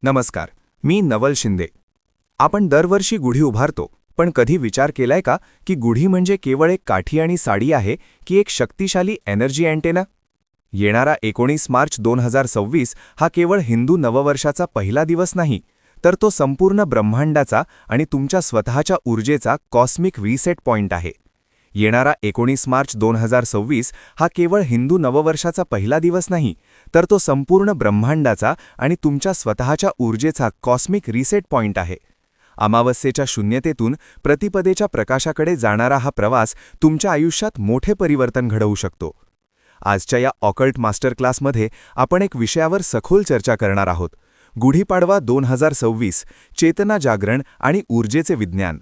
नमस्कार, मी नवल शिंदे. आपण दरवर्षी गुढी उभारतो, पण कधी विचार केलाय का की गुढी म्हणजे केवळ एक काठी आणि साडी आहे की एक शक्तिशाली एनर्जी अँटेना? येणारा 19 मार्च 2026 हा केवळ हिंदू नववर्षाचा पहिला दिवस नाही, तर तो संपूर्ण ब्रह्मांडाचा आणि तुमच्या स्वतःच्या ऊर्जेचा कॉस्मिक रीसेट पॉइंट आहे. येणारा 19 मार्च 2026 हा केवळ हिंदू नववर्षाचा पहिला दिवस नाही, तर तो संपूर्ण ब्रह्मांडाचा आणि तुमच्या स्वतःच्या ऊर्जेचा कॉस्मिक रीसेट पॉइंट आहे. अमावस्येच्या शून्यतेतून प्रतिपदेच्या प्रकाशाकडे जाणारा हा प्रवास तुमच्या आयुष्यात मोठे परिवर्तन घडवू शकतो. आजच्या या ऑकल्ट मास्टर क्लासमध्ये आपण एक विषयावर सखोल चर्चा करणार आहोत. गुढीपाडवा 2026, चेतना जागरण आणि ऊर्जेचे विज्ञान.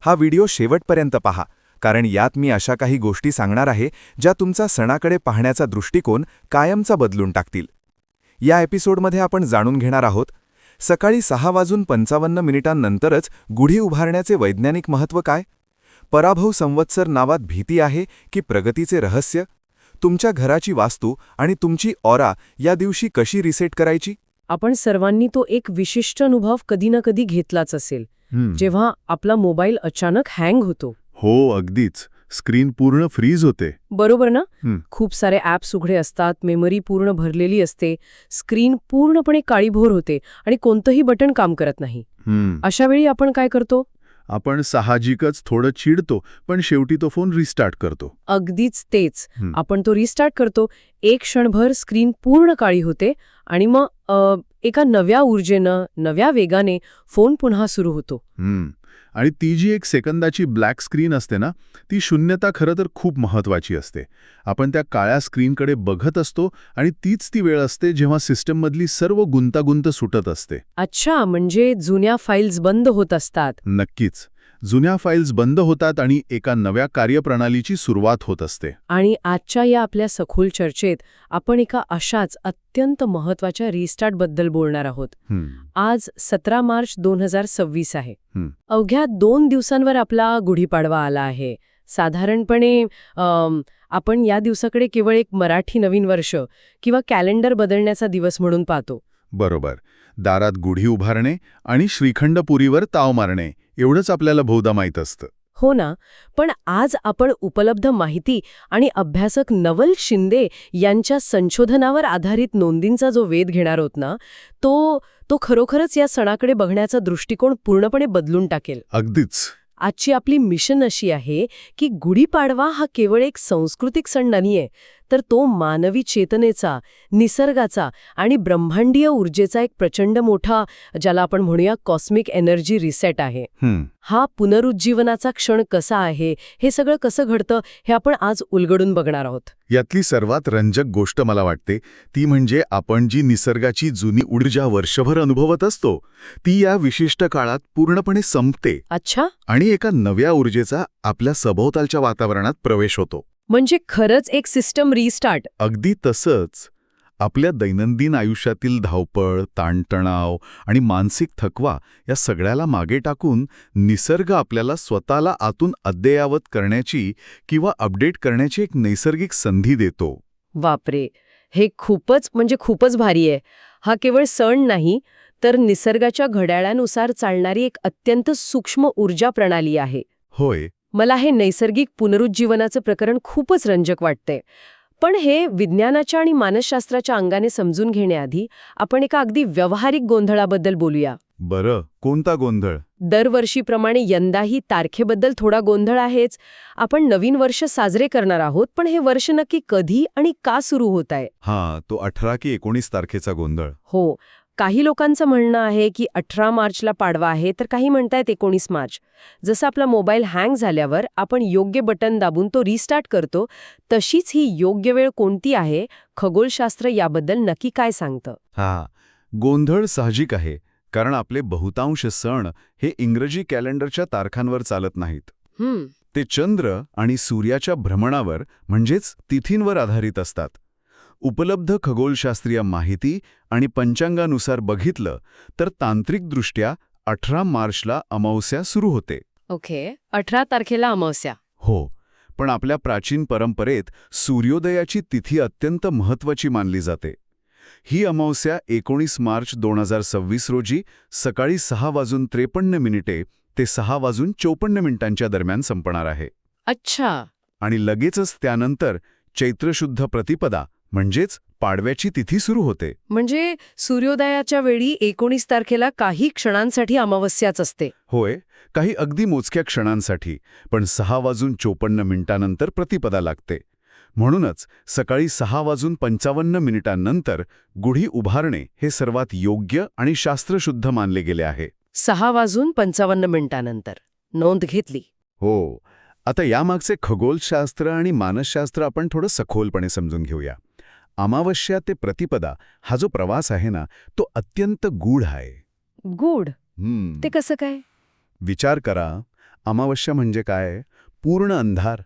हा व्हिडिओ शेवटपर्यंत पहा, कारण यात मी अशा काही गोष्टी सांगणार आहे ज्या तुमचा सणाकडे पाहण्याचा दृष्टिकोन कायमचा बदलून टाकतील. या एपिसोडमध्ये आपण जाणून घेणार आहोत सकाळी 6:55 गुढी उभारण्याचे वैज्ञानिक महत्त्व काय, पराभव संवत्सर नावात भीती आहे की प्रगतीचे रहस्य, तुमच्या घराची वास्तू आणि तुमची ऑरा या दिवशी कशी रिसेट करायची. आपण सर्वांनी तो एक विशिष्ट अनुभव कधी ना कधी घेतलाच असेल, जेव्हा आपला मोबाईल अचानक हँग होतो. हो, अगदीच. स्क्रीन पूर्ण फ्रीज होते. बरोबर ना? खूप सारे ॲप्स उघडे असतात, मेमरी पूर्ण भरलेली असते, स्क्रीन पूर्णपणे काळीभोर होते आणि कोणतंही बटन काम करत नाही. अशा वेळी आपण काय करतो? आपण साहजिकच थोडं चिडतो, पण शेवटी तो फोन रिस्टार्ट करतो. अगदीच तेच. आपण तो रिस्टार्ट करतो, एक क्षणभर स्क्रीन पूर्ण काळी होते आणि मग एका नव्या ऊर्जेनं, नव्या वेगाने फोन पुन्हा सुरू होतो. आणि ती जी एक सेकंदाची ब्लॅक स्क्रीन असते ना, ती शून्यता खरं तर खूप महत्त्वाची असते. आपण त्या काळ्या स्क्रीनकडे बघत असतो आणि तीच ती वेळ असते जेव्हा सिस्टममधली सर्व गुंतागुंत सुटत असते. अच्छा, म्हणजे जुन्या फाईल्स बंद होत असतात. नक्कीच. जुन्या फाईल्स बंद होतात आणि एका नव्या कार्यप्रणालीची सुरुवात होत असते. आणि आजच्या या आपल्या सखोल चर्चेत आपण एका अशाच अत्यंत महत्त्वाच्या रिस्टार्टबद्दल बोलणार आहोत. आज 17 मार्च 2026 आहे. अवघ्या 2 दिवसांवर आपला गुढीपाडवा आला आहे. साधारणपणे आपण या दिवसाकडे केवळ एक मराठी नवीन वर्ष किंवा कॅलेंडर बदलण्याचा दिवस म्हणून पाहतो. बरोबर. दारात गुढी उभारणे आणि श्रीखंड पुरीवर ताव मारणे एवढंच आपल्याला बहुधा माहीत असतं. हो ना, पण आज आपण उपलब्ध माहिती आणि अभ्यासक नवल शिंदे यांच्या संशोधनावर आधारित नोंदींचा जो वेध घेणार आहोत ना, तो खरोखरच या सणाकडे बघण्याचा दृष्टिकोन पूर्णपणे बदलून टाकेल. अगदीच. आजची आपली मिशन अशी आहे की गुढीपाडवा हा केवळ एक सांस्कृतिक सण नाहीये, तर तो मानवी चेतनेचा, निसर्गाचा आणि ब्रह्मांडीय ऊर्जेचा एक प्रचंड मोठा, ज्याला आपण म्हणूया कॉस्मिक एनर्जी रिसेट आहे. हा पुनरुज्जीवनाचा क्षण कसा आहे, हे सगळं कसं घडतं, हे आपण आज उलगडून बघणार आहोत. यातली सर्वात रंजक गोष्ट मला वाटते ती म्हणजे आपण जी निसर्गाची जुनी ऊर्जा वर्षभर अनुभवत असतो, ती या विशिष्ट काळात पूर्णपणे संपते. अच्छा. आणि एका नव्या ऊर्जेचा आपल्या सभोवतालच्या वातावरणात प्रवेश होतो. म्हणजे खरंच एक सिस्टम रिस्टार्ट. अगदी तसंच. आपल्या दैनंदिन आयुष्यातील धावपळ, ताणतणाव आणि मानसिक थकवा या सगळ्याला मागे टाकून निसर्ग आपल्याला स्वतःला आतून अद्ययावत करण्याची किंवा अपडेट करण्याची एक नैसर्गिक संधी देतो. बापरे, हे खूपच भारी आहे. हा केवळ सण नाही, तर निसर्गाच्या घड्याळानुसार चालणारी एक अत्यंत सूक्ष्म ऊर्जा प्रणाली आहे. होय. मला हे नैसर्गिक पुनरुज्जीवनाचं प्रकरण खूपच रंजक वाटते. पण हे विज्ञानाच्या आणि मानसशास्त्राच्या अंगाने समजून घेण्याआधी आपण एका अगदी व्यावहारिक गोंधळाबद्दल बोलूया. बरं, कोणता गोंधळ? दरवर्षीप्रमाणे यंदाही तारखेबद्दल थोडा गोंधळ आहेच. आपण नवीन वर्ष साजरे करणार आहोत, पण हे वर्ष नक्की कधी आणि का सुरू होत आहे? हां, तो 18 की 19 तारखेचा गोंधळ. हो. काही लोकांचं म्हणणं आहे की 18 मार्चला पाडवा आहे, तर काही म्हणतायत 19 मार्च. जसं आपला मोबाईल हँग झाल्यावर आपण योग्य बटन दाबून तो रिस्टार्ट करतो, तशीच ही योग्य वेळ कोणती आहे, खगोलशास्त्र याबद्दल नक्की काय सांगतं? गोंधळ साहजिक आहे, कारण आपले बहुतांश सण हे इंग्रजी कॅलेंडरच्या तारखांवर चालत नाहीत. ते चंद्र आणि सूर्याच्या भ्रमणावर म्हणजेच तिथींवर आधारित असतात. उपलब्ध खगोलशास्त्रीय माहिती आणि पंचांगानुसार बघितलं तर तांत्रिकदृष्ट्या 18 मार्चला अमावस्या सुरू होते. ओके, 18 तारखेला अमावस्या. हो, पण आपल्या प्राचीन परंपरेत सूर्योदयाची तिथी अत्यंत महत्त्वाची मानली जाते. ही अमावस्या 19 मार्च 2026 रोजी सकाळी 6:53 ते 6:54 दरम्यान संपणार आहे. अच्छा. आणि लगेचच त्यानंतर चैत्रशुद्ध प्रतिपदा म्हणजेच पाडव्याची तिथी सुरू होते. म्हणजे सूर्योदयाच्या वेळी 19 तारखेला काही क्षणांसाठी अमावस्याच असते. होय, काही अगदी मोजक्या क्षणांसाठी, पण 6:54 प्रतिपदा लागते. म्हणूनच सकाळी 6:55 गुढी उभारणे हे सर्वात योग्य आणि शास्त्रशुद्ध मानले गेले आहे. 6:55 नोंद घेतली. हो. आता यामागचे खगोलशास्त्र आणि मानसशास्त्र आपण थोडं सखोलपणे समजून घेऊया. अमावस्या ते प्रतिपदा हा जो प्रवास आहे ना, तो अत्यंत गूढ आहे. गूढ? ते कसं काय? विचार करा, अमावस्या म्हणजे काय? पूर्ण अंधार,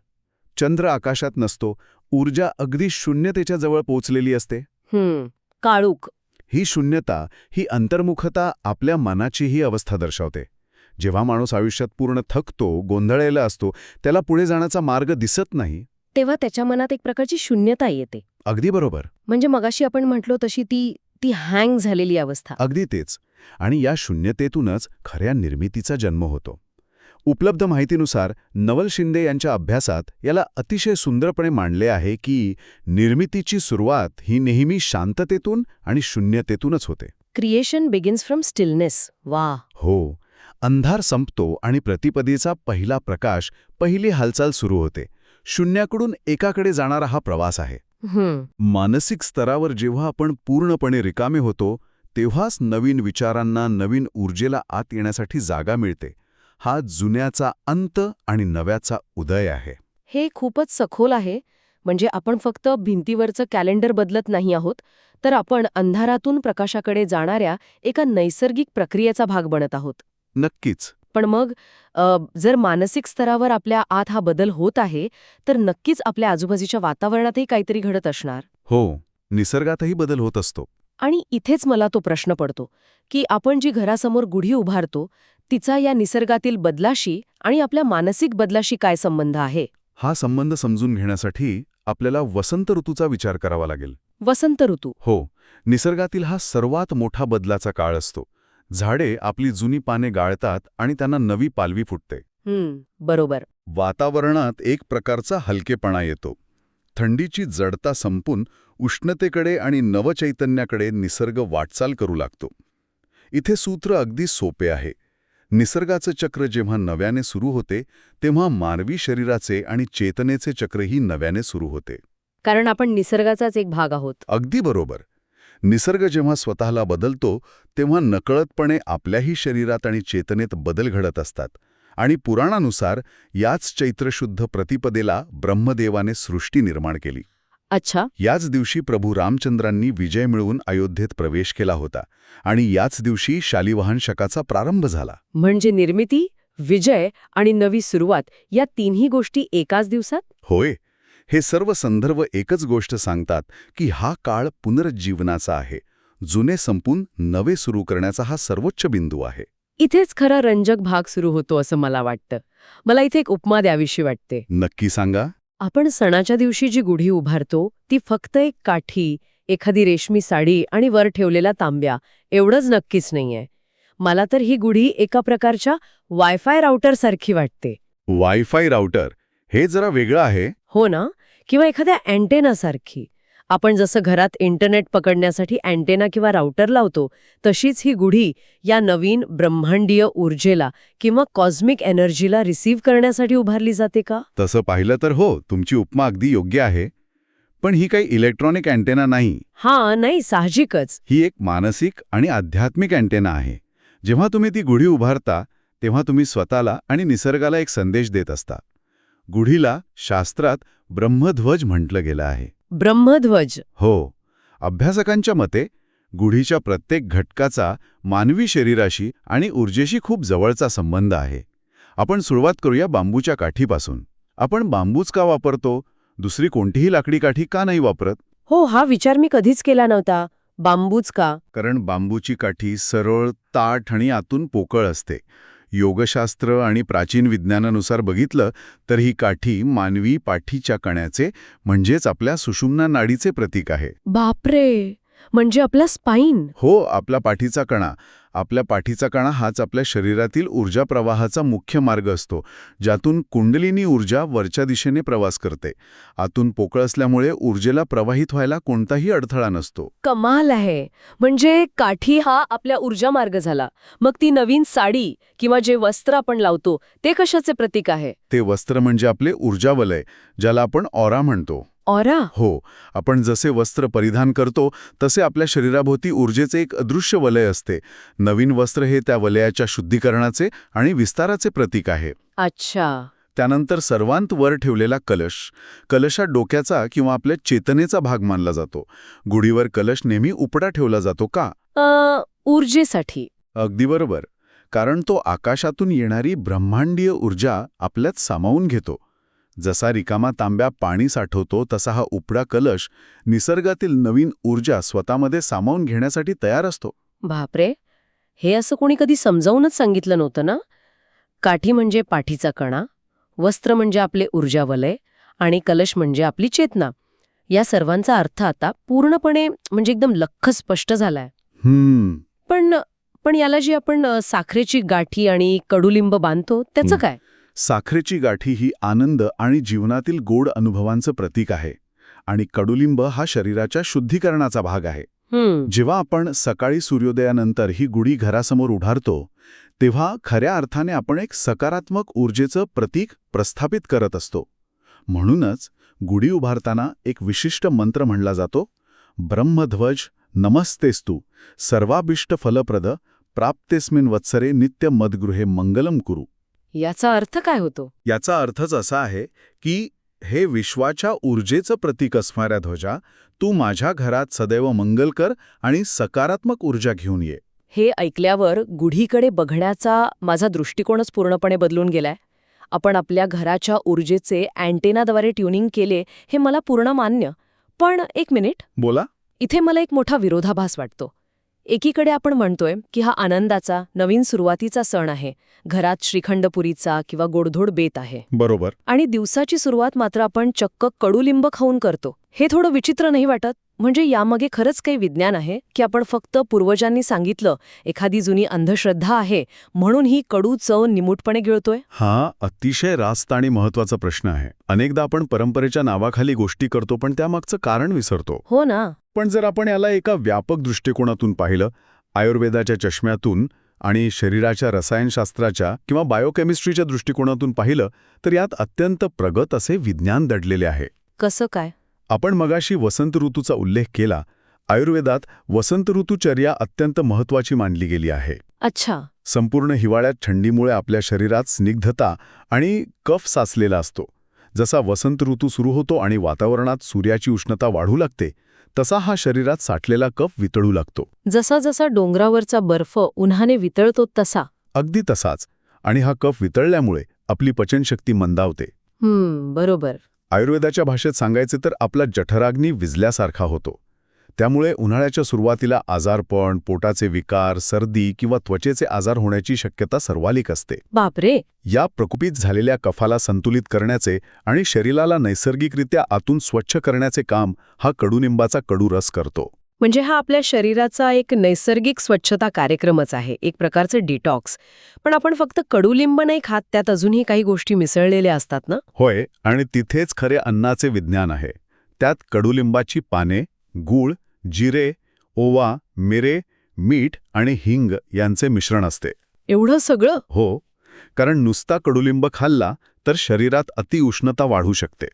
चंद्र आकाशात नसतो, ऊर्जा अगदी शून्यतेच्या जवळ पोचलेली असते. काळूक. ही शून्यता, ही अंतर्मुखता आपल्या मनाचीही अवस्था दर्शवते. जेव्हा माणूस आयुष्यात पूर्ण थकतो, गोंधळलेला असतो, त्याला पुढे जाण्याचा मार्ग दिसत नाही, तेव्हा त्याच्या मनात एक प्रकारची शून्यता येते. अगदी बरोबर. म्हणजे मगाशी आपण म्हटलो तशी ती हँग झालेली अवस्था. अगदी तेच. आणि या शून्यतेतूनच खऱ्या निर्मितीचा जन्म होतो. उपलब्ध माहितीनुसार नवल शिंदे यांच्या अभ्यासात याला अतिशय सुंदरपणे मांडले आहे की निर्मितीची सुरुवात ही नेहमी शांततेतून आणि शून्यतेतूनच होते. Creation begins from stillness. वा. हो. अंधार संपतो आणि प्रतिपदेचा पहिला प्रकाश, पहिली हालचाल सुरू होते. शून्याकडून एकाकडे जाणारा हा प्रवास आहे. मानसिक स्तरावर जेव्हा आपण पूर्णपणे रिकामे होतो, तेव्हाच नवीन विचारांना, नवीन ऊर्जेला आत येण्यासाठी जागा मिळते. हा जुन्याचा अंत आणि नव्याचा उदय आहे. हे खूपच सखोल आहे. म्हणजे आपण फक्त भिंतीवरचं कॅलेंडर बदलत नाही आहोत, तर आपण अंधारातून प्रकाशाकडे जाणाऱ्या एका नैसर्गिक प्रक्रियेचा भाग बनत आहोत. नक्कीच. पण मग जर मानसिक स्तरावर आपल्या आत हा बदल होत आहे, तर नक्कीच आपल्या आजूबाजूच्या वातावरणातही काहीतरी घडत असणार. हो, निसर्गातही बदल होत असतो. आणि इथेच मला तो प्रश्न पडतो की आपण जी घरासमोर गुढी उभारतो, तिचा या निसर्गातील बदलाशी आणि आपल्या मानसिक बदलाशी काय संबंध आहे? हा संबंध समजून घेण्यासाठी आपल्याला वसंत ऋतूचा विचार करावा लागेल. वसंत ऋतू. हो, निसर्गातील हा सर्वात मोठा बदलाचा काळ असतो. झाडे आपली जुनी पाने गाळतात आणि त्यांना नवी पालवी फुटते. बरोबर. वातावरणात एक प्रकारचा हलकेपणा येतो. थंडीची जडता संपून उष्णतेकडे आणि नवचैतन्याकडे निसर्ग वाटचाल करू लागतो. इथे सूत्र अगदी सोपे आहे. निसर्गाचं चक्र जेव्हा नव्याने सुरू होते, तेव्हा मानवी शरीराचे आणि चेतनेचे चक्रही नव्याने सुरू होते. कारण आपण निसर्गाचाच एक भाग आहोत. अगदी बरोबर. निसर्ग जेव्हा स्वतःला बदलतो, तेव्हा नकळतपणे आपल्याही शरीरात आणि चेतनेत बदल घडत असतात. आणि पुराणानुसार याच चैत्रशुद्ध प्रतिपदेला ब्रह्मदेवाने सृष्टी निर्माण केली. अच्छा. याच दिवशी प्रभू रामचंद्रांनी विजय मिळवून अयोध्येत प्रवेश केला होता आणि याच दिवशी शालिवाहन शकाचा प्रारंभ झाला. म्हणजे निर्मिती, विजय आणि नवी सुरुवात या तिन्ही गोष्टी एकाच दिवसात? होय. हे सर्व संदर्भ एकच गोष्ट सांगतात की हा काळ पुनरुज्जीवनाचा आहे. जुने संपून नवे सुरू करण्याचा हा सर्वोच्च बिंदू आहे. इथेच खरा रंजक भाग सुरू होतो असं मला वाटतं. मला इथे एक उपमा द्यावीशी वाटते. नक्की सांगा. आपण सणाच्या दिवशी जी गुढी उभारतो, ती फक्त एक काठी, एखादी रेशमी साडी आणि वर ठेवलेला तांब्या एवढंच नक्कीच नाहीये. मला तर ही गुढी एका प्रकारच्या वायफाय राउटरसारखी वाटते. वायफाय राउटर हे जरा वेगळं आहे. हो ना? किंवा एखाद्या अँटेनासारखी. आपण जसं घरात इंटरनेट पकडण्यासाठी अँटेना किंवा राउटर लावतो, तशीच ही गुढी या नवीन ब्रह्मांडीय ऊर्जेला किंवा कॉस्मिक एनर्जीला रिसीव्ह करण्यासाठी उभारली जाते का? तसं पाहिलं तर हो, तुमची उपमा अगदी योग्य आहे. पण ही काही इलेक्ट्रॉनिक अँटेना नाही. नाही, साहजिकच. ही एक मानसिक आणि आध्यात्मिक अँटेना आहे. जेव्हा तुम्ही ती गुढी उभारता, तेव्हा तुम्ही स्वतःला आणि निसर्गाला एक संदेश देत असता. गुढीला शास्त्रात ब्रह्मध्वज म्हटलं गेलं आहे. ब्रह्मध्वज? हो. अभ्यासकांच्या मते गुढीच्या प्रत्येक घटकाचा मानवी शरीराशी आणि ऊर्जेशी खूप जवळचा संबंध आहे. आपण सुरुवात करूया बांबूच्या काठीपासून. आपण बांबूच का वापरतो? दुसरी कोणतीही लाकडी काठी का नाही वापरत? हो, हा विचार मी कधीच केला नव्हता. बांबूच का? कारण बांबूची काठी सरळ, ताठ आणि आतून पोकळ असते. योगशास्त्र आणि प्राचीन विज्ञानानुसार बघितलं तर ही काठी मानवी पाठीच्या कण्याचे म्हणजेच आपल्या सुषुम्ना नाडीचे प्रतीक आहे. बापरे! म्हणजे आपला स्पाईन. हो, आपला पाठीचा कणा. आपल्या पाठीचा कणा हाच आपल्या शरीरातील ऊर्जा प्रवाहाचा मुख्य मार्ग असतो, ज्यातून कुंडलिनी ऊर्जा वरच्या दिशेने प्रवास करते. आतून पोकळ असल्यामुळे ऊर्जेला प्रवाहित व्हायला कोणताही अडथळा नसतो. कमाल आहे. म्हणजे काठी हा आपल्या ऊर्जा मार्ग झाला. मग ती नवीन साडी किंवा जे वस्त्र आपण लावतो ते कशाचे प्रतीक आहे? ते वस्त्र म्हणजे आपले ऊर्जावलय, ज्याला आपण ऑरा म्हणतो. ऑरा? हो, आपण जसे वस्त्र परिधान करतो तसे आपल्या शरीराभोवती ऊर्जेचे एक अदृश्य वलय असते. नवीन वस्त्र हे त्या वलयाच्या शुद्धीकरणाचे आणि विस्ताराचे प्रतीक आहे. अच्छा. त्यानंतर सर्वांत वर ठेवलेला कलश. कलश हा डोक्याचा किंवा आपल्या चेतनेचा भाग मानला जातो. गुढीवर कलश नेहमी उपडा ठेवला जातो का? ऊर्जेसाठी. अगदी बरोबर. कारण तो आकाशातून येणारी ब्रह्मांडीय ऊर्जा आपल्यात सामावून घेतो. जसा रिकामा तांब्या पाणी साठवतो तसा हा उपडा कलश निसर्गातील नवीन ऊर्जा स्वतःमध्ये सामावून घेण्यासाठी तयार असतो. बापरे, हे असं कोणी कधी समजावूनच सांगितलं नव्हतं ना. काठी म्हणजे पाठीचा कणा, वस्त्र म्हणजे आपले ऊर्जावलय आणि कलश म्हणजे आपली चेतना. या सर्वांचा अर्थ आता पूर्णपणे म्हणजे एकदम लख्ख स्पष्ट झालाय. पण याला जी आपण साखरेची गाठी आणि कडुलिंब बांधतो त्याचं काय? साखरेची गाठी ही आनंद आणि जीवनातील गोड अनुभवांचं प्रतीक आहे आणि कडुलिंब हा शरीराच्या शुद्धीकरणाचा भाग आहे. जेव्हा आपण सकाळी सूर्योदयानंतर ही गुढी घरासमोर उभारतो तेव्हा खऱ्या अर्थाने आपण एक सकारात्मक ऊर्जेचं प्रतीक प्रस्थापित करत असतो. म्हणूनच गुढी उभारताना एक विशिष्ट मंत्र म्हणला जातो, ब्रह्मध्वज नमस्तेस्तु सर्वाभिष्ट फलप्रद प्राप्तेस्मिन वत्सरे नित्य मदगृहे मंगलम कुरु. याचा अर्थ काय होतो? याचा अर्थच असा आहे की हे विश्वाच्या ऊर्जेचं प्रतीक असणाऱ्या ध्वजा, तू माझ्या घरात सदैव मंगल कर आणि सकारात्मक ऊर्जा घेऊन ये. हे ऐकल्यावर गुढीकडे बघण्याचा माझा दृष्टिकोनच पूर्णपणे बदलून गेलाय. आपण आपल्या घराच्या ऊर्जेचे अँटेनाद्वारे ट्युनिंग केले हे मला पूर्ण मान्य. पण एक मिनिट, बोला. इथे मला एक मोठा विरोधाभास वाटतो. एकीकडे आपण म्हणतोय की हा आनंदाचा नवीन सुरुवातीचा सण आहे, घरात श्रीखंडपुरीचा किंवा गोडधोड बेत आहे. बरोबर. आणि दिवसाची सुरुवात मात्र आपण चक्क कडुलिंब खाऊन करतो. हे थोडं विचित्र नाही वाटत? म्हणजे यामागे खरंच काही विज्ञान आहे की आपण फक्त पूर्वजांनी सांगितलं एखादी जुनी अंधश्रद्धा आहे म्हणून ही कडू चव निमूटपणे गिळतोय? हा अतिशय रास्त आणि महत्वाचा प्रश्न आहे. अनेकदा आपण परंपरेच्या नावाखाली गोष्टी करतो पण त्यामागचं कारण विसरतो. हो ना. पण जर आपण याला एका व्यापक दृष्टिकोनातून पाहिलं, आयुर्वेदाच्या चष्म्यातून आणि शरीराच्या रसायनशास्त्राच्या किंवा बायोकेमिस्ट्रीच्या दृष्टिकोनातून पाहिलं तर यात अत्यंत प्रगत असे विज्ञान दडलेले आहे. कसं काय? आपण मगाशी वसंत ऋतूचा उल्लेख केला. आयुर्वेदात वसंत ऋतुचर्या अत्यंत महत्वाची मानली गेली आहे. अच्छा. संपूर्ण हिवाळ्यात थंडीमुळे आपल्या शरीरात स्निग्धता आणि कफ साचलेला असतो. जसा वसंत ऋतू सुरू होतो आणि वातावरणात सूर्याची उष्णता वाढू लागते तसा हा शरीरात साठलेला कफ वितळू लागतो. जसा जसा डोंगरावरचा बर्फ उन्हाने वितळतो तसा? अगदी तसाच. आणि हा कफ वितळल्यामुळे आपली पचनशक्ती मंदावते. बरोबर. आयुर्वेदाच्या भाषेत सांगायचे तर आपला जठराग्नी विझल्यासारखा होतो. त्यामुळे उन्हाळ्याच्या सुरुवातीला आजारपण, पोटाचे विकार, सर्दी किंवा त्वचेचे आजार होण्याची शक्यता सर्वाधिक असते. बापरे. या प्रकोपित झालेल्या कफाला संतुलित करण्याचे आणि शरीराला नैसर्गिकरित्या आतून स्वच्छ करण्याचे काम हा कडुनिंबाचा कडू रस करतो. म्हणजे हा आपल्या शरीराचा एक नैसर्गिक स्वच्छता कार्यक्रमच आहे, एक प्रकारचं डिटॉक्स. पण आपण फक्त कडुलिंब नाही खात, त्यात अजूनही काही गोष्टी मिसळलेल्या असतात ना? होय, आणि तिथेच खरे अन्नाचे विज्ञान आहे. त्यात कडुलिंबाची पाने, गूळ, जिरे, ओवा, मिरे, मीठ आणि हिंग यांचे मिश्रण असते. एवढं सगळं? हो, कारण नुसता कडुलिंब खाल्ला तर शरीरात अतिउष्णता वाढू शकते.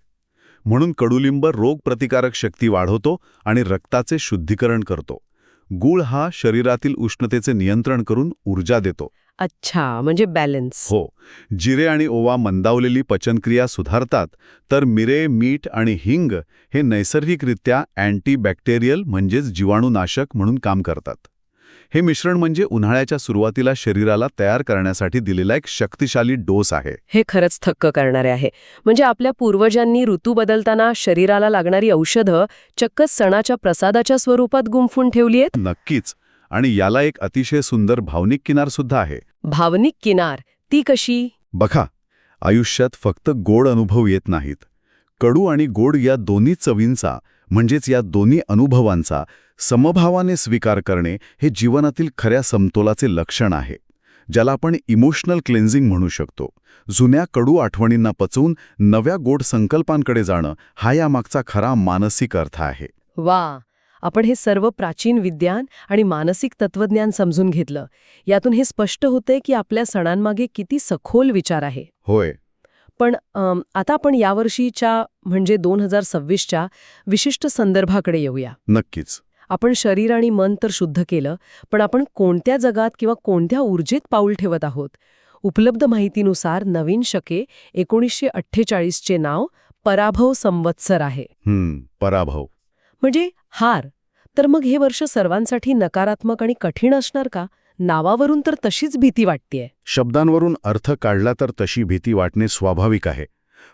म्हणून कडुलिंब रोगप्रतिकारक शक्ती वाढवतो आणि रक्ताचे शुद्धीकरण करतो. गूळ हा शरीरातील उष्णतेचे नियंत्रण करून ऊर्जा देतो. अच्छा, म्हणजे बॅलन्स. हो. जिरे आणि ओवा मंदावलेली पचनक्रिया सुधारतात, तर मिरे, मीठ आणि हिंग हे नैसर्गिकरित्या अँटीबॅक्टेरियल म्हणजेच जीवाणुनाशक म्हणून काम करतात. हे मिश्रण म्हणजे उन्हाळ्याच्या सुरुवातीला शरीराला तयार करण्यासाठी दिलेला एक शक्तिशाली डोस आहे. हे खरंच थक्क करणारे आहे. म्हणजे आपल्या पूर्वजांनी ऋतू बदलताना शरीराला लागणारी औषधं चक्क सणाच्या प्रसादाच्या स्वरूपात गुंफून ठेवली आहेत. नक्कीच. आणि याला एक अतिशय सुंदर भावनिक किनार सुद्धा आहे. भावनिक किनार? ती कशी? बघा, आयुष्यात फक्त गोड अनुभव येत नाहीत. कडू आणि गोड या दोन्ही चवींचा म्हणजेच या दोन्ही अनुभवांचा समभावाने स्वीकार करणे हे जीवनातील खऱ्या समतोलाचे लक्षण आहे, ज्याला आपण इमोशनल क्लेन्झिंग म्हणू शकतो. जुन्या कडू आठवणींना पचवून नव्या गोड संकल्पांकडे जाणं हा यामागचा खरा मानसिक अर्थ आहे. वा, आपण हे सर्व प्राचीन विज्ञान आणि मानसिक तत्वज्ञान समजून घेतलं. यातून हे स्पष्ट होतंय की आपल्या सणांमागे किती सखोल विचार आहे. होय. पण आता आपण यावर्षीच्या म्हणजे 2026च्या विशिष्ट संदर्भाकडे येऊया. नक्कीच. आपण शरीर आणि मन तर शुद्ध केलं, पण आपण कोणत्या जगात किंवा कोणत्या ऊर्जेत पाऊल ठेवत आहोत? उपलब्ध माहितीनुसार नवीन शके 1948चे नाव पराभव संवत्सर आहे. पराभव म्हणजे हार. तर मग हे वर्ष सर्वांसाठी नकारात्मक आणि कठीण असणार का? नावावरून तर तशीच भीती वाटतेय. शब्दांवरून अर्थ काढला तर तशी भीती वाटणे स्वाभाविक आहे,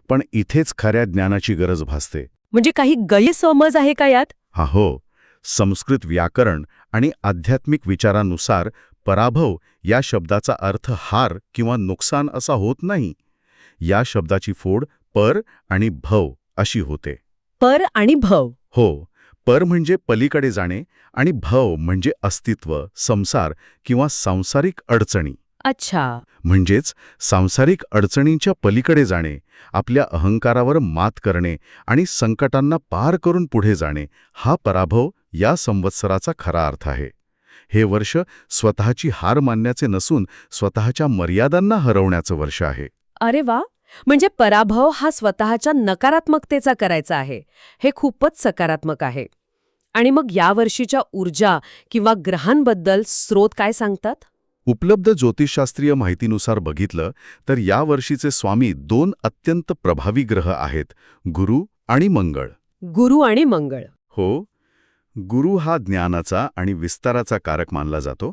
पण इथेच खऱ्या ज्ञानाची गरज भासते. म्हणजे काही गैरसमज आहे का यात? हो. संस्कृत व्याकरण आणि आध्यात्मिक विचारानुसार पराभव या शब्दाचा अर्थ हार किंवा नुकसान असा होत नाही. या शब्दाची फोड पर आणि भव अशी होते. पर आणि भव. हो. पर म्हणजे पलीकडे जाणे आणि भव म्हणजे अस्तित्व, संसार किंवा सांसारिक अडचणी. अच्छा. म्हणजेच सांसारिक अडचणींच्या पलीकडे जाणे, आपल्या अहंकारावर मात करणे आणि संकटांना पार करून पुढे जाणे हा पराभव या संवत्सराचा खरा अर्थ आहे. हे वर्ष स्वतःची हार मानण्याचे नसून स्वतःच्या मर्यादांना हरवण्याचं वर्ष आहे. अरे वा, म्हणजे पराभव हा स्वतःच्या नकारात्मकतेचा करायचा आहे. हे खूपच सकारात्मक आहे. आणि मग यावर्षीच्या ऊर्जा किंवा ग्रहांबद्दल स्रोत काय सांगतात? उपलब्ध ज्योतिषशास्त्रीय माहितीनुसार बघितलं तर या वर्षीचे स्वामी 2 अत्यंत प्रभावी ग्रह आहेत, गुरु आणि मंगळ. गुरु आणि मंगळ. हो. गुरु हा ज्ञानाचा आणि विस्ताराचा कारक मानला जातो,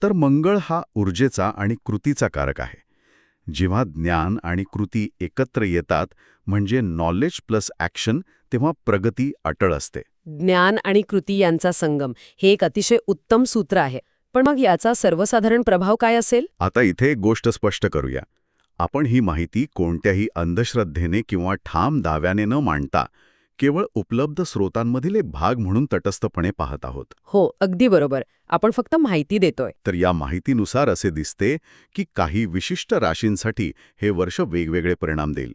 तर मंगळ हा ऊर्जेचा आणि कृतीचा कारक आहे. जेव्हा ज्ञान आणि कृती एकत्र येतात म्हणजे नॉलेज प्लस ॲक्शन, तेव्हा प्रगती अटळ असते. ज्ञान आणि कृती यांचा संगम हे एक अतिशय उत्तम सूत्र आहे. पण मग याचा सर्वसाधारण प्रभाव काय असेल? आता इथे एक गोष्ट स्पष्ट करूया. आपण ही माहिती कोणत्याही अंधश्रद्धेने किंवा ठाम दाव्याने न मांडता केवळ उपलब्ध स्रोतांमधील एक भाग म्हणून तटस्थपणे पाहत आहोत. हो, अगदी बरोबर. आपण फक्त माहिती देतोय. तर या माहितीनुसार असे दिसते की काही विशिष्ट राशींसाठी हे वर्ष वेगवेगळे परिणाम देईल.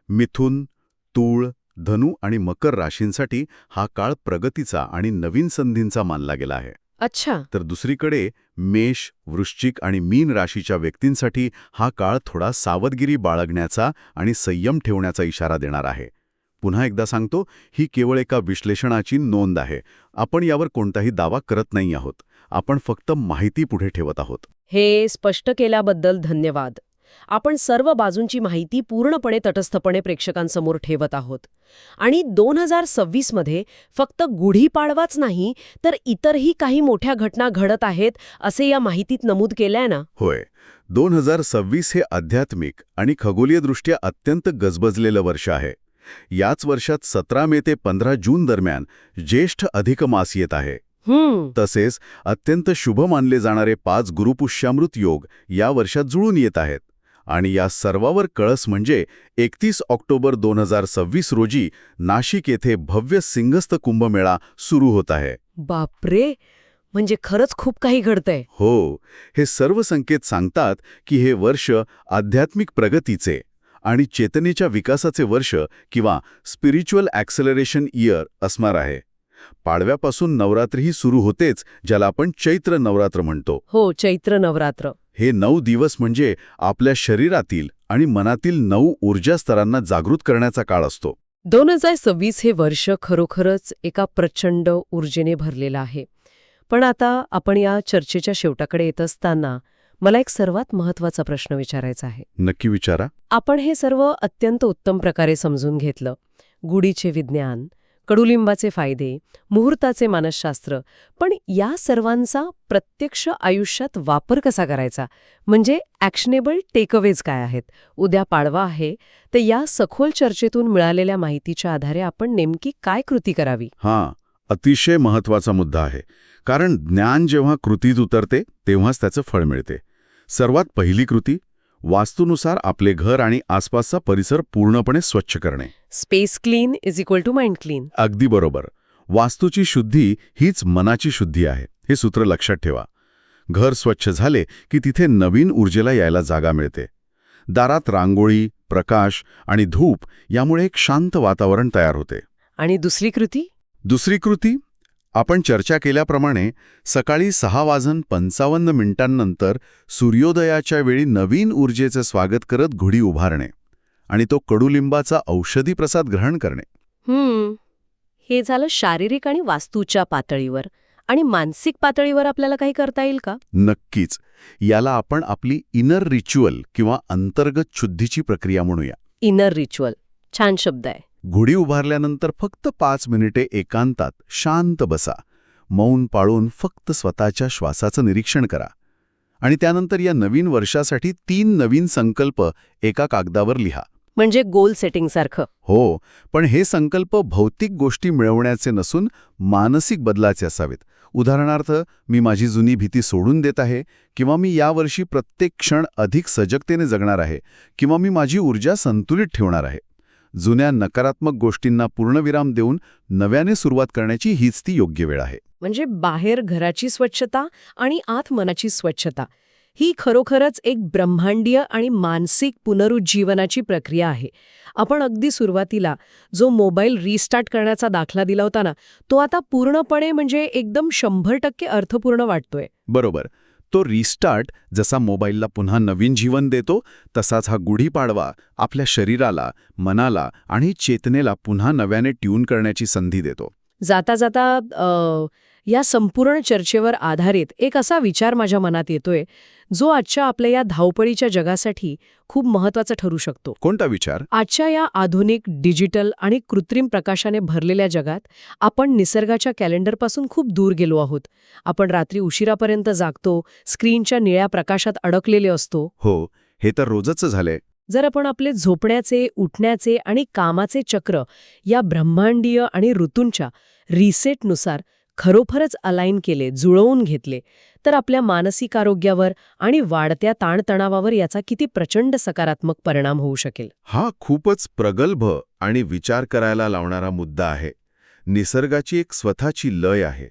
मिथुन, तूळ, धनु आणि मकर राशींसाठी हा काळ प्रगतीचा आणि नवीन संधींचा मानला गेला आहे. अच्छा. तर दुसरीकडे मेष, वृश्चिक आणि मीन राशीच्या व्यक्तींसाठी हा काळ थोडा सावधगिरी बाळगण्याचा आणि संयम ठेवण्याचा इशारा देणार आहे. पुन्हा एकदा सांगतो, ही केवळ एका विश्लेषणाची नोंद आहे. आपण यावर कोणताही दावा करत नाही आहोत. आपण फक्त माहिती पुढे ठेवत आहोत. हे स्पष्ट केल्याबद्दल धन्यवाद. आपण सर्व बाजूंची माहिती पूर्णपणे तटस्थपणे प्रेक्षकांसमोर ठेवत आहोत. आणि 2026मध्ये फक्त गुढीपाडवाच नाही, तर इतरही काही मोठ्या घटना घडत आहेत असे या माहितीत नमूद केलंय ना? होय. 2026 हे आध्यात्मिक आणि खगोलीयदृष्ट्या अत्यंत गजबजलेलं वर्ष आहे. याच वर्षात 17 मे ते 15 जून दरम्यान ज्येष्ठ अधिक मास येत आहे. तसेच अत्यंत शुभ मानले जाणारे 5 गुरुपुष्यामृत योग या वर्षात जुळून येत आहेत. आणि या सर्वावर कळस म्हणजे 31 ऑक्टोबर 2026 रोजी नाशिक येथे भव्य सिंहस्थ कुंभमेळा सुरू होत आहे. बापरे, म्हणजे खरंच खूप काही घडतंय. हो. हे सर्व संकेत सांगतात की हे वर्ष आध्यात्मिक प्रगतीचे आणि चेतनेच्या विकासाचे वर्ष किंवा स्पिरिच्युअल ॲक्सेलरेशन इयर असणार आहे. पाडव्यापासून नवरात्रीही सुरू होतेच, ज्याला आपण चैत्र नवरात्र म्हणतो. हो, चैत्र नवरात्र. हे 9 दिवस म्हणजे आपल्या शरीरातील आणि मनातील 9 ऊर्जा स्तरांना जागृत करण्याचा काळ असतो. 2026 हे वर्ष खरोखरच एका प्रचंड ऊर्जेने भरलेलं आहे. पण आता आपण या चर्चेच्या शेवटाकडे येत असताना मला एक सर्वात महत्त्वाचा प्रश्न विचारायचा आहे. नक्की विचारा. आपण हे सर्व अत्यंत उत्तम प्रकारे समजून घेतलं. गुढीचे विज्ञान, कडुलिंबाचे फायदे, मुहूर्ताचे मानसशास्त्र. पण या सर्वांचा प्रत्यक्ष आयुष्यात वापर कसा करायचा? म्हणजे ॲक्शनेबल टेकअवेज काय आहेत? उद्या पाडवा आहे, तर या सखोल चर्चेतून मिळालेल्या माहितीच्या आधारे आपण नेमकी काय कृती करावी? अतिशय महत्त्वाचा मुद्दा आहे. कारण ज्ञान जेव्हा कृतीत उतरते तेव्हाच त्याचं फळ मिळते. सर्वात पहिली कृती, वास्तूनुसार आपले घर आणि आसपासचा परिसर पूर्णपणे स्वच्छ करणे. Space clean is equal to mind clean. अगदी बरोबर. वास्तूची शुद्धी हीच मनाची शुद्धी आहे, हे सूत्र लक्षात ठेवा. घर स्वच्छ झाले की तिथे नवीन ऊर्जेला यायला जागा मिळते. दारात रांगोळी, प्रकाश आणि धूप यामुळे एक शांत वातावरण तयार होते. आणि दुसरी कृती? दुसरी कृती, आपण चर्चा केल्याप्रमाणे सकाळी 6:55 सूर्योदयाच्या वेळी नवीन ऊर्जेचं स्वागत करत गुढी उभारणे आणि तो कडुलिंबाचा औषधी प्रसाद ग्रहण करणे. हे झालं शारीरिक आणि वास्तूच्या पातळीवर. आणि मानसिक पातळीवर आपल्याला काही करता येईल का? नक्कीच. याला आपण आपली इनर रिच्युअल किंवा अंतर्गत शुद्धीची प्रक्रिया म्हणूया. इनर रिच्युअल, छान शब्द आहे. गुढी उभारल्यानंतर फक्त 5 मिनिटे एकांतात शांत बसा. मौन पाळून फक्त स्वतःच्या श्वासाचं निरीक्षण करा. आणि त्यानंतर या नवीन वर्षासाठी 3 नवीन संकल्प एका कागदावर लिहा. म्हणजे गोल सेटिंगसारखं? हो, पण हे संकल्प भौतिक गोष्टी मिळवण्याचे नसून मानसिक बदलाचे असावेत. उदाहरणार्थ, मी माझी जुनी भीती सोडून देत आहे, किंवा मी यावर्षी प्रत्येक क्षण अधिक सजगतेने जगणार आहे, किंवा मी माझी ऊर्जा संतुलित ठेवणार आहे. जुन्या नकारात्मक गोष्टींना पूर्णविराम देऊन नव्याने सुरुवात करण्याची हीच ती योग्य वेळ आहे. म्हणजे बाहेर घराची स्वच्छता आणि आत मनाची स्वच्छता, ही खरोखरच एक ब्रह्मांडीय आणि मानसिक पुनरुज्जीवनाची प्रक्रिया आहे. आपण अगदी सुरुवातीला जो मोबाईल रिस्टार्ट करण्याचा दाखला दिला होता ना, तो आता पूर्णपणे म्हणजे एकदम 100% अर्थपूर्ण वाटतोय. बरोबर. तो रिस्टार्ट जसा मोबाईलला पुन्हा नवीन जीवन देतो, तसाच हा गुढीपाडवा आपल्या शरीराला, मनाला आणि चेतनेला पुन्हा नव्याने ट्यून करण्याची संधी देतो. जाता जाता या संपूर्ण चर्चेवर आधारित एक असा विचार माझ्या मनात येतोय, जो आजच्या आपल्या या धावपळीच्या जगासाठी खूप महत्वाचा ठरू शकतो. कोणता विचार? आजच्या या आधुनिक, डिजिटल आणि कृत्रिम प्रकाशाने भरलेल्या जगात आपण निसर्गाच्या कॅलेंडरपासून खूप दूर गेलो आहोत. आपण रात्री उशिरापर्यंत जागतो, स्क्रीनच्या निळ्या प्रकाशात अडकलेले असतो. हो, हे तर रोजच झालंय. जर आपण आपले झोपण्याचे, उठण्याचे आणि कामाचे चक्र या ब्रह्मांडीय आणि ऋतूंच्या रिसेटनुसार खरोखरच अलाइन केले, जुळवून घेतले, तर आपल्या मानसिक आरोग्यावर आणि वाढत्या ताणतणावावर याचा किती प्रचंड सकारात्मक परिणाम होऊ शकेल. हा खूपच प्रगल्भ आणि विचार करायला लावणारा मुद्दा आहे. निसर्गाची एक स्वतःची लय आहे.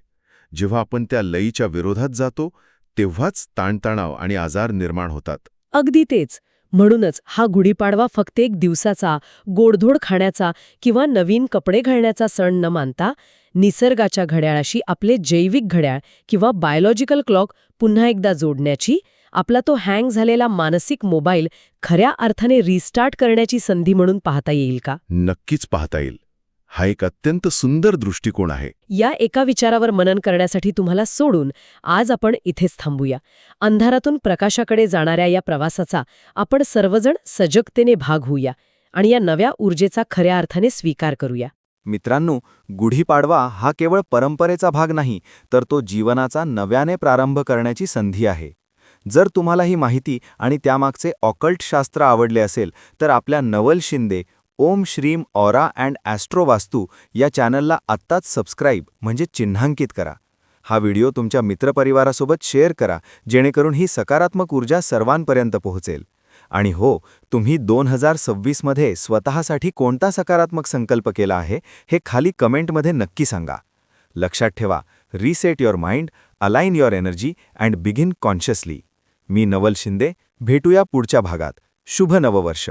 जेव्हा आपण त्या लयीच्या विरोधात जातो, तेव्हाच ताणतणाव आणि आजार निर्माण होतात. अगदी तेच. म्हणूनच हा गुढीपाडवा फक्त एक दिवसाचा, गोडधोड खाण्याचा किंवा नवीन कपडे घालण्याचा सण न मानता, निसर्गाच्या घड्याळाशी आपले जैविक घड्याळ किंवा बायोलॉजिकल क्लॉक पुन्हा एकदा जोडण्याची, आपला तो हँग झालेला मानसिक मोबाईल खऱ्या अर्थाने रिस्टार्ट करण्याची संधी म्हणून पाहता येईल का? नक्कीच पाहता येईल. हा एक अत्यंत सुंदर दृष्टिकोन आहे. या एका विचारावर मनन करण्यासाठी तुम्हाला सोडून आज आपण इथेच थांबूया. अंधारातून प्रकाशाकडे जाणाऱ्या या प्रवासाचा आपण सर्वजण सजगतेने भाग होऊया आणि या नव्या ऊर्जेचा खऱ्या अर्थाने स्वीकार करूया. मित्रांनो, गुढीपाडवा हा केवळ परंपरेचा भाग नाही, तर तो जीवनाचा नव्याने प्रारंभ करण्याची संधी आहे. जर तुम्हाला ही माहिती आणि त्यामागचे ऑकल्ट शास्त्र आवडले असेल, तर आपल्या नवल शिंदे ओम श्रीम ऑरा अँड ॲस्ट्रो वास्तू या चॅनलला आत्ताच सबस्क्राईब म्हणजे चिन्हांकित करा. हा व्हिडिओ तुमच्या मित्रपरिवारासोबत शेअर करा, जेणेकरून ही सकारात्मक ऊर्जा सर्वांपर्यंत पोहोचेल. आणि हो, तुम्ही 2026 मध्ये स्वतःसाठी कोणता सकारात्मक संकल्प केला आहे हे खाली कमेंटमध्ये नक्की सांगा. लक्षात ठेवा, reset your mind, align your energy and begin consciously. मी नवल शिंदे. भेटूया पुढच्या भागात. शुभ नववर्ष.